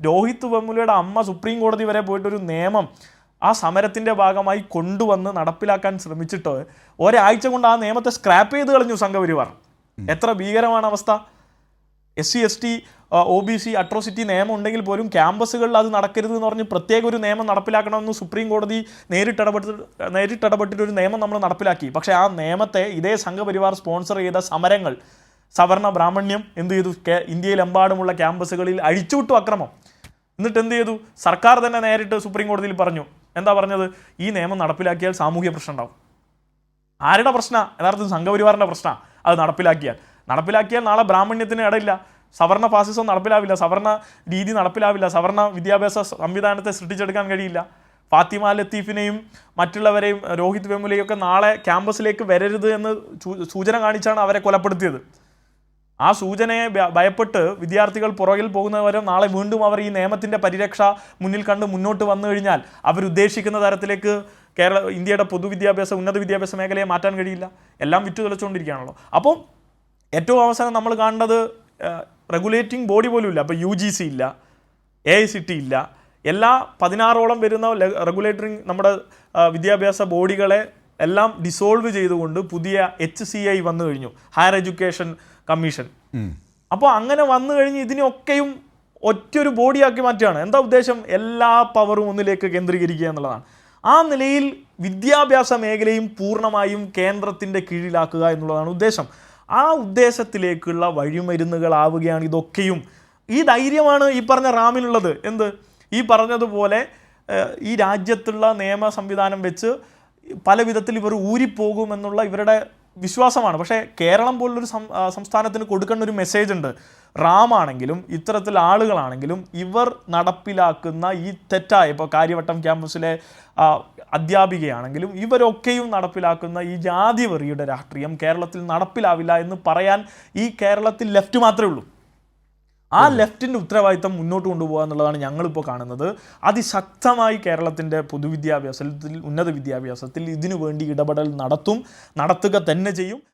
രോഹിത് വെമുലയുടെ അമ്മ സുപ്രീം കോടതി വരെ പോയിട്ടൊരു നിയമം ആ സമരത്തിൻ്റെ ഭാഗമായി കൊണ്ടുവന്ന് നടപ്പിലാക്കാൻ ശ്രമിച്ചിട്ട് ഒരാഴ്ച കൊണ്ട് ആ നിയമത്തെ സ്ക്രാപ്പ് ചെയ്ത് കളഞ്ഞു സംഘപരിവാർ. എത്ര ഭീകരമാണ് അവസ്ഥ. SC/ST OBC അട്രോസിറ്റി നിയമം ഉണ്ടെങ്കിൽ പോലും ക്യാമ്പസുകളിൽ അത് നടക്കരുത് എന്ന് പറഞ്ഞ് പ്രത്യേക ഒരു നിയമം നടപ്പിലാക്കണമെന്ന് സുപ്രീം കോടതി നേരിട്ടിടപെട്ടിട്ടൊരു നിയമം നമ്മൾ നടപ്പിലാക്കി. പക്ഷേ ആ നിയമത്തെ ഇതേ സംഘപരിവാർ സ്പോൺസർ ചെയ്ത സമരങ്ങൾ, സവർണ ബ്രാഹ്മണ്യം എന്ത് ചെയ്തു? ഇന്ത്യയിലെമ്പാടുമുള്ള ക്യാമ്പസുകളിൽ അഴിച്ചുവിട്ടു അക്രമം. എന്നിട്ട് എന്ത് ചെയ്തു? സർക്കാർ തന്നെ നേരിട്ട് സുപ്രീം കോടതിയിൽ പറഞ്ഞു. എന്താ പറഞ്ഞത്? ഈ നിയമം നടപ്പിലാക്കിയാൽ സാമൂഹ്യ പ്രശ്നം ഉണ്ടാവും. ആരുടെ പ്രശ്നം? യഥാർത്ഥത്തിൽ സംഘപരിവാറിൻ്റെ പ്രശ്നം. അത് നടപ്പിലാക്കിയാൽ നാളെ ബ്രാഹ്മണ്യത്തിന് ഇടയില്ല, സവർണ ഫാസിസം നടപ്പിലാവില്ല, സവർണ രീതി നടപ്പിലാവില്ല, സവർണ വിദ്യാഭ്യാസ സംവിധാനത്തെ സൃഷ്ടിച്ചെടുക്കാൻ കഴിയില്ല. ഫാത്തിമ ലത്തീഫിനെയും മറ്റുള്ളവരെയും രോഹിത് വെമുലയും ഒക്കെ നാളെ ക്യാമ്പസിലേക്ക് വരരുത് എന്ന് സൂചന കാണിച്ചാണ് അവരെ കൊലപ്പെടുത്തിയത്. ആ സൂചനയെ ഭയപ്പെട്ട് വിദ്യാർത്ഥികൾ പുറകിൽ പോകുന്നവരും നാളെ വീണ്ടും അവർ ഈ നിയമത്തിൻ്റെ പരിരക്ഷ മുന്നിൽ കണ്ട് മുന്നോട്ട് വന്നു കഴിഞ്ഞാൽ അവരുദ്ദേശിക്കുന്ന തരത്തിലേക്ക് ഇന്ത്യയുടെ പൊതുവിദ്യാഭ്യാസ ഉന്നത വിദ്യാഭ്യാസ മേഖലയെ മാറ്റാൻ കഴിയില്ല. എല്ലാം വിറ്റു തെളിച്ചുകൊണ്ടിരിക്കുകയാണല്ലോ. അപ്പോൾ ഏറ്റവും അവസാനം നമ്മൾ കാണേണ്ടത് റെഗുലേറ്റിംഗ് ബോഡി പോലും ഇല്ല. അപ്പോൾ UGC ഇല്ല, AICTE ഇല്ല. എല്ലാ 16ഓളം വരുന്ന റെഗുലേറ്ററിങ് നമ്മുടെ വിദ്യാഭ്യാസ ബോഡികളെ എല്ലാം ഡിസോൾവ് ചെയ്തുകൊണ്ട് പുതിയ HCI വന്നു കഴിഞ്ഞു, ഹയർ എഡ്യൂക്കേഷൻ കമ്മീഷൻ. അപ്പോൾ അങ്ങനെ വന്നു കഴിഞ്ഞ് ഇതിനെയൊക്കെയും ഒറ്റൊരു ബോഡിയാക്കി മാറ്റുകയാണ്. എന്താ ഉദ്ദേശം? എല്ലാ പവറും ഒന്നിലേക്ക് കേന്ദ്രീകരിക്കുക എന്നുള്ളതാണ്. ആ നിലയിൽ വിദ്യാഭ്യാസ മേഖലയും പൂർണ്ണമായും കേന്ദ്രത്തിൻ്റെ കീഴിലാക്കുക എന്നുള്ളതാണ് ഉദ്ദേശം. ആ ഉദ്ദേശത്തിലേക്കുള്ള വഴിമരുന്നുകളാവുകയാണ് ഇതൊക്കെയും. ഈ ധൈര്യമാണ് ഈ പറഞ്ഞ റാമിനുള്ളത്. എന്ത്? ഈ പറഞ്ഞതുപോലെ ഈ രാജ്യത്തുള്ള നിയമ സംവിധാനം വെച്ച് പല വിധത്തിൽ ഇവർ ഊരിപ്പോകുമെന്നുള്ള ഇവരുടെ വിശ്വാസമാണ്. പക്ഷേ കേരളം പോലുള്ളൊരു സംസ്ഥാനത്തിന് കൊടുക്കേണ്ട ഒരു മെസ്സേജ് ഉണ്ട്. റാമാണെങ്കിലും ഇത്തരത്തിൽ ആളുകളാണെങ്കിലും ഇവർ നടപ്പിലാക്കുന്ന ഈ തെറ്റായ, ഇപ്പോൾ കാര്യവട്ടം ക്യാമ്പസിലെ അധ്യാപികയാണെങ്കിലും ഇവരൊക്കെയും നടപ്പിലാക്കുന്ന ഈ ജാതിവെറിയുടെ രാഷ്ട്രീയം കേരളത്തിൽ നടപ്പിലാവില്ല എന്ന് പറയാൻ ഈ കേരളത്തിൽ ലെഫ്റ്റ് മാത്രമേ ഉള്ളൂ. ആ ലെഫ്റ്റിൻ്റെ ഉത്തരവാദിത്തം മുന്നോട്ട് കൊണ്ടുപോകുക എന്നുള്ളതാണ് ഞങ്ങളിപ്പോൾ കാണുന്നത്. അതിശക്തമായി കേരളത്തിൻ്റെ പൊതുവിദ്യാഭ്യാസത്തിൽ, ഉന്നത വിദ്യാഭ്യാസത്തിൽ ഇതിനു വേണ്ടി ഇടപെടൽ നടത്തുക തന്നെ ചെയ്യും.